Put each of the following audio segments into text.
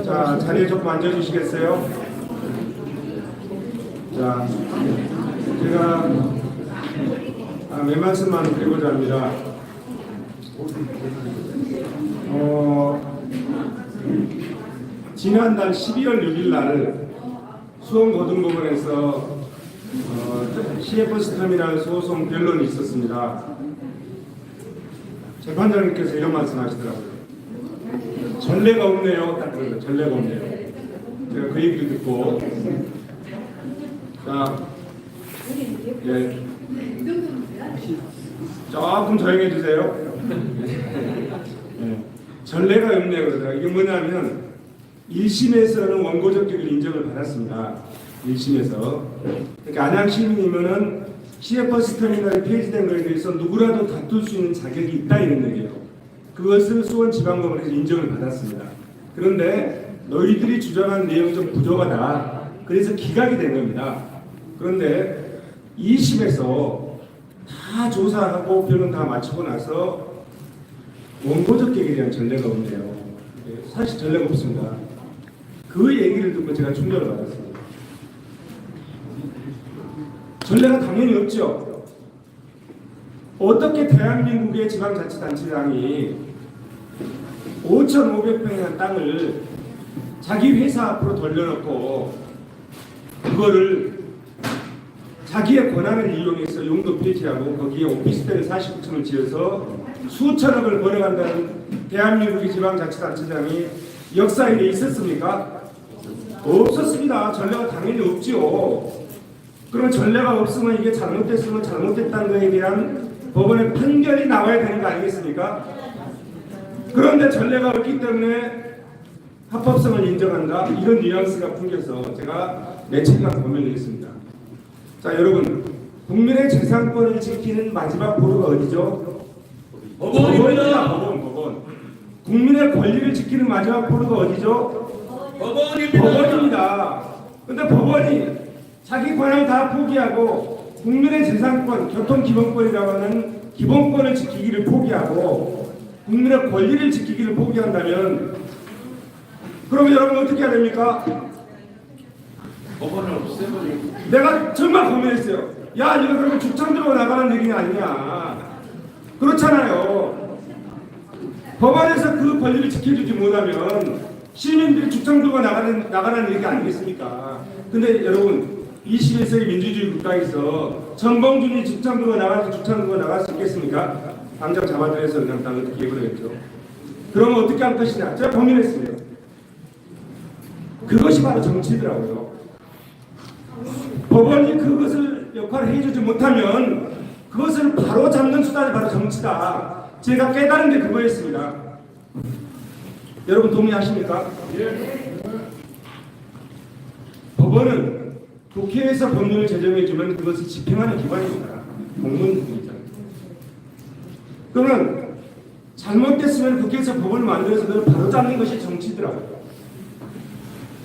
자, 자리에 조금 앉아주시겠어요? 자, 제가 몇 말씀만 드리고자 합니다. 지난달 12월 6일 날 수원고등법원에서 CF버스터미널 소송 변론이 있었습니다. 재판장님께서 이런 말씀하시더라고요. 전례가 없네요. 딱 그런 거. 전례가 없네요. 제가 그 얘기를 듣고 자, 예, 조금 조용해 주세요. 예, 전례가 없네요. 그러더라고요. 이게 뭐냐면 1심에서는 원고적 기를 인정을 받았습니다. 1심에서. 그러니까 안양시민이면은 CF버스터미널이 폐지된 것에 대해서 누구라도 다툴 수 있는 자격이 있다 이런 얘기예요. 그것을 수원지방법원에서 인정을 받았습니다. 그런데 너희들이 주장한 내용이 좀 부족하다. 그래서 기각이 된 겁니다. 그런데 2심에서 다 조사하고 변론 다 마치고 나서 원고적 계획에 대한 전례가 없네요. 사실 전례가 없습니다. 그 얘기를 듣고 제가 충격을 받았습니다. 전례가 당연히 없죠. 어떻게 대한민국의 지방자치단체장이 5,500평의 땅을 자기 회사 앞으로 돌려놓고 그거를 자기의 권한을 이용해서 용도 폐지하고 거기에 오피스텔 49층을 지어서 수천억을 벌어간다는 대한민국의 지방자치단체장이 역사에 있었습니까? 없었습니다. 전례가 당연히 없지요. 그러면 전례가 없으면 이게 잘못됐으면 잘못됐다는 것에 대한 법원의 판결이 나와야 되는 거 아니겠습니까? 그런데 전례가 없기 때문에 합법성을 인정한다. 이런 뉘앙스가 풍겨서 제가 며칠간 고민을 했습니다. 자, 여러분, 국민의 재산권을 지키는 마지막 보루가 어디죠? 법원입니다. 법원. 국민의 권리를 지키는 마지막 보루가 어디죠? 법원입니다. 근데 법원이 자기 권한을 다 포기하고 국민의 재산권, 교통기본권이라고 하는 기본권을 지키기를 포기하고 국민의 권리를 지키기를 포기한다면 그러면 여러분 어떻게 해야 됩니까? 법원을 없애버리고. 내가 정말 고민했어요. 야, 이거 그러면 죽창 들고 나가는 얘기 아니냐. 그렇잖아요. 법원에서 그 권리를 지켜주지 못하면 시민들이 죽창 들고 나가는 얘기 아니겠습니까? 근데 여러분, 20세기 민주주의 국가에서 전범준이 죽창 들고 나가서 죽창 들고 나갈 수 있겠습니까? 당장 잡아들여서 그냥 다 어떻게 해버리겠죠. 그러면 어떻게 할 것이냐? 제가 고민했습니다. 그것이 바로 정치더라고요. 법원이 그것을 역할을 해주지 못하면 그것을 바로 잡는 수단이 바로 정치다. 제가 깨달은 게 그거였습니다. 여러분 동의하십니까? 예. 법원은 국회에서 법률을 제정해주면 그것을 집행하는 기관입니다. 공무원이잖아요. 그러면 잘못됐으면 국회에서 법을 만들어서 그걸 바로 잡는 것이 정치더라고요.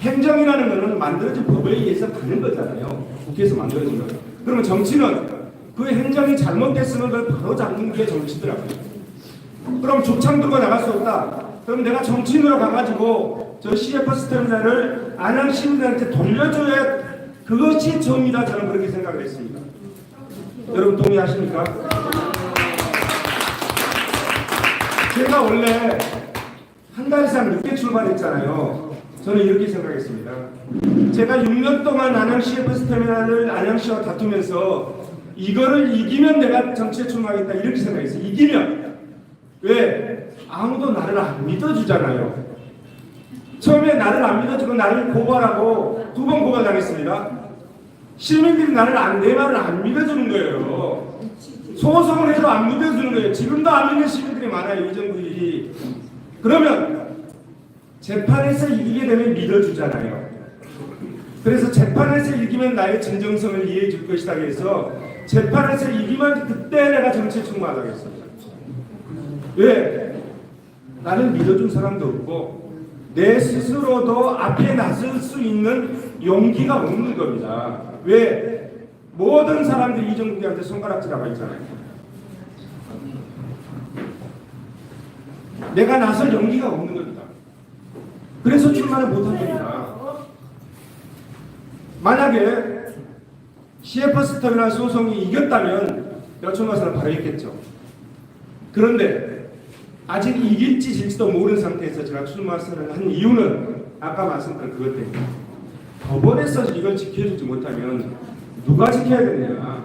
행정이라는 것은 만들어진 법에 의해서 가는 거잖아요. 국회에서 만들어진 거. 그러면 정치는 그 행정이 잘못됐으면 그걸 바로 잡는 게 정치더라고요. 그럼 죽창 들고 나갈 수 없다. 그럼 내가 정치인으로 가가지고 저 CF버스터미널을 안양 시민들한테 돌려줘야 그것이 정의다. 저는 그렇게 생각을 했습니다. 여러분 동의하십니까? 제가 원래 한 달 이상 늦게 출발했잖아요. 저는 이렇게 생각했습니다. 제가 6년 동안 안양 CF버스터미널을 안양시와 다투면서 이거를 이기면 내가 정치에 출마하겠다 이렇게 생각했어요. 이기면. 왜? 아무도 나를 안 믿어주잖아요. 처음에 나를 안 믿어주고 나를 고발하고 2번 고발당했습니다. 시민들이 내 말을 안 믿어주는 거예요. 소송을 해도 안 믿어주는 거예요. 지금도 안 믿는 시민들이 많아요. 이 정부이. 그러면 재판에서 이기게 되면 믿어주잖아요. 그래서 재판에서 이기면 나의 진정성을 이해해 줄 것이다 해서 재판에서 이기면 그때 내가 정치에 출마하겠습니다. 왜? 나를 믿어준 사람도 없고 내 스스로도 앞에 나설 수 있는 용기가 없는 겁니다. 왜? 모든 사람들이 이정국한테 손가락질하고 있잖아요. 내가 나설 용기가 없는 겁니다. 그래서 출마를 못한 겁니다. 만약에 CFS 터미널 소송이 이겼다면 내가 출마선을 바로 했겠죠. 그런데 아직 이길지 질지도 모르는 상태에서 제가 출마선을 한 이유는 아까 말씀드린 그것 때문에 법원에서 이걸 지켜주지 못하면 누가 지켜야 되느냐.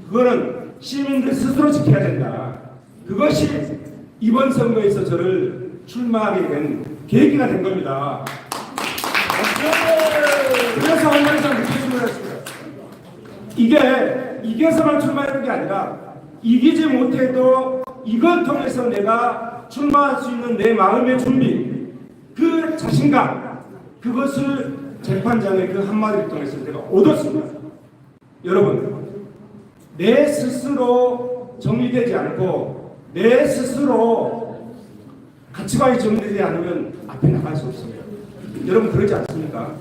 그거는 시민들 스스로 지켜야 된다. 그것이 이번 선거에서 저를 출마하게 된 계기가 된 겁니다. 그래서 한마디상 늦게 출마했습니다. 이게 이겨서만 출마하는 게 아니라 이기지 못해도 이걸 통해서 내가 출마할 수 있는 내 마음의 준비, 그 자신감, 그것을 재판장의 그 한마디를 통해서 내가 얻었습니다. 여러분, 내 스스로 정리되지 않고 내 스스로 가치관이 정리되지 않으면 앞에 나갈 수 없습니다. 여러분 그러지 않습니까?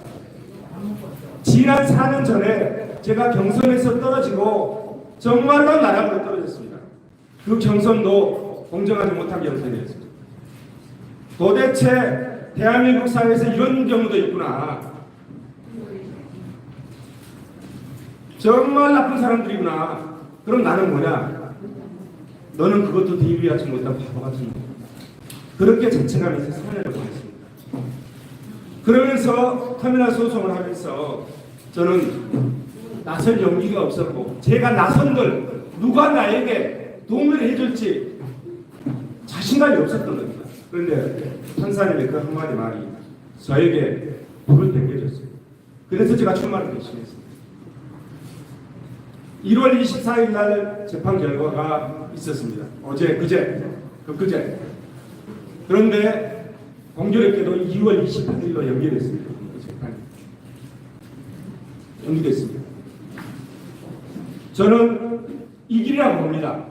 지난 4년 전에 제가 경선에서 떨어지고 정말로 나락으로 떨어졌습니다. 그 경선도 공정하지 못한 경선이었습니다. 도대체 대한민국 사회에서 이런 경우도 있구나. 정말 나쁜 사람들이구나. 그럼 나는 뭐냐? 너는 그것도 대비하지 못한 바보 같은 놈. 그렇게 자책감이 있어서 4년을 보냈습니다. 그러면서 터미널 소송을 하면서 저는 나설 용기가 없었고 제가 나선들 누가 나에게 도움을 해줄지 자신감이 없었던 겁니다. 그런데 판사님의 그 한마디 말이 저에게 불을 땡겨줬어요. 그래서 제가 출마를 결심했습니다. 1월 24일 날 재판 결과가 있었습니다. 어제, 그제. 그런데 공교롭게도 2월 28일로 연기됐습니다. 재판이 연기됐습니다. 저는 이 길이라고 봅니다.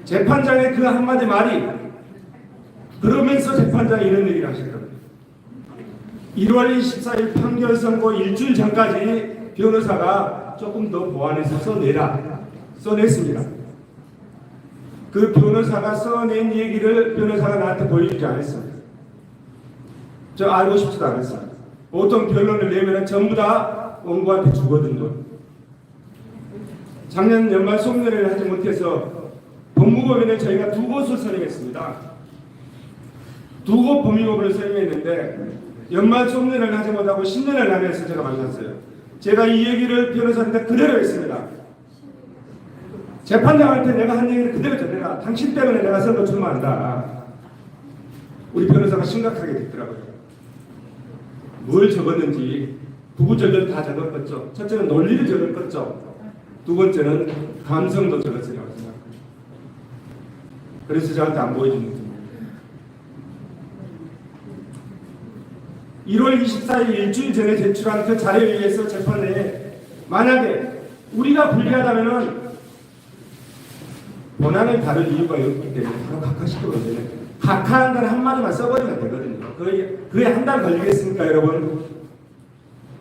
재판장의 그 한마디 말이 그러면서 재판장이 이런 얘기를 하실 겁니다. 1월 24일 판결 선고 일주일 전까지 변호사가 조금 더 보완해서 써냈습니다. 그 변호사가 써낸 얘기를 변호사가 나한테 보여주지 않았습니다. 저 알고 싶지도 않았어요. 보통 변론을 내면 전부 다 원고한테 주거든요. 작년 연말 송년회를 하지 못해서 법무법인에 저희가 2곳을 선임했습니다. 2곳 법무법인을 선임했는데 연말 송년회를 하지 못하고 10년을 하면서 제가 만났어요. 제가 이 얘기를 변호사한테 그대로 했습니다. 재판장한테 내가 한 얘기를 그대로 전해라. 당신 때문에 내가 선거 출마한다. 우리 변호사가 심각하게 됐더라고요. 뭘 적었는지 구구절절 다 적었겠죠. 첫째는 논리를 적었겠죠. 두 번째는 감성도 적었으라고 생각합니다. 그래서 저한테 안 보여주는 겁니다. 1월 24일 일주일 전에 제출한 그 자료에 의해서 재판에 만약에 우리가 불리하다면은 본안을 다룰 이유가 없기 때문에 바로 각하시키면 되는 각하한다는 한마디만 써버리면 되거든요. 그게 한 달 걸리겠습니까 여러분?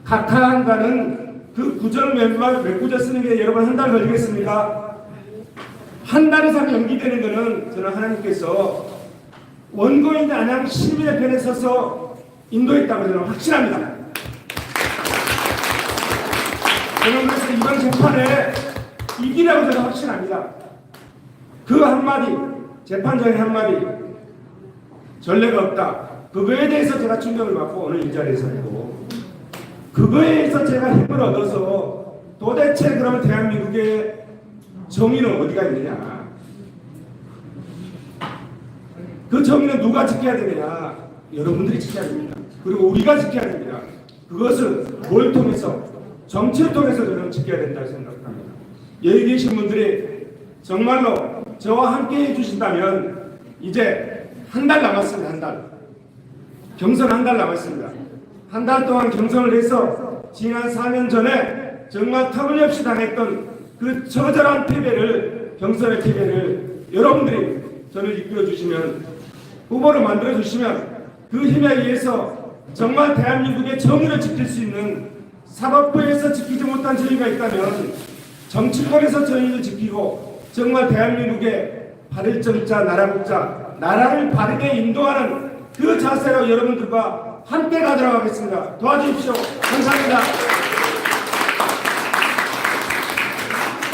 각하한다는 그 구절 몇 구절 쓰는 게 여러분 한 달 걸리겠습니까? 한 달 이상 연기되는 것은 저는 하나님께서 원고인 안양 시민의 편에 서서 인도했다고 저는 확신합니다. 저는 그래서 이번 재판에 이기라고 저는 확신합니다. 그 한마디, 재판장의 한마디, 전례가 없다. 그거에 대해서 제가 충격을 받고 오늘 이 자리에서 했고, 그거에 대해서 제가 힘을 얻어서 도대체 그러면 대한민국의 정의는 어디가 있느냐? 그 정의는 누가 지켜야 되느냐? 여러분들이 지켜야 됩니다. 그리고 우리가 지켜야 됩니다. 그것을 뭘 통해서? 정치를 통해서 저는 지켜야 된다고 생각합니다. 여기 계신 분들이 정말로 저와 함께 해주신다면 이제 한 달 남았습니다. 한 달. 경선 한 달 남았습니다. 한 달 동안 경선을 해서 지난 4년 전에 정말 터무니없이 당했던 그 처절한 패배를, 경선의 패배를 여러분들이 저를 이끌어 주시면, 후보를 만들어 주시면 그 힘에 의해서 정말 대한민국의 정의를 지킬 수 있는, 사법부에서 지키지 못한 정의가 있다면 정치권에서 정의를 지키고 정말 대한민국의 바를 점자 나라 국자, 나라를 바르게 인도하는 그 자세로 여러분들과 함께 가도록 하겠습니다. 도와주십시오. 감사합니다.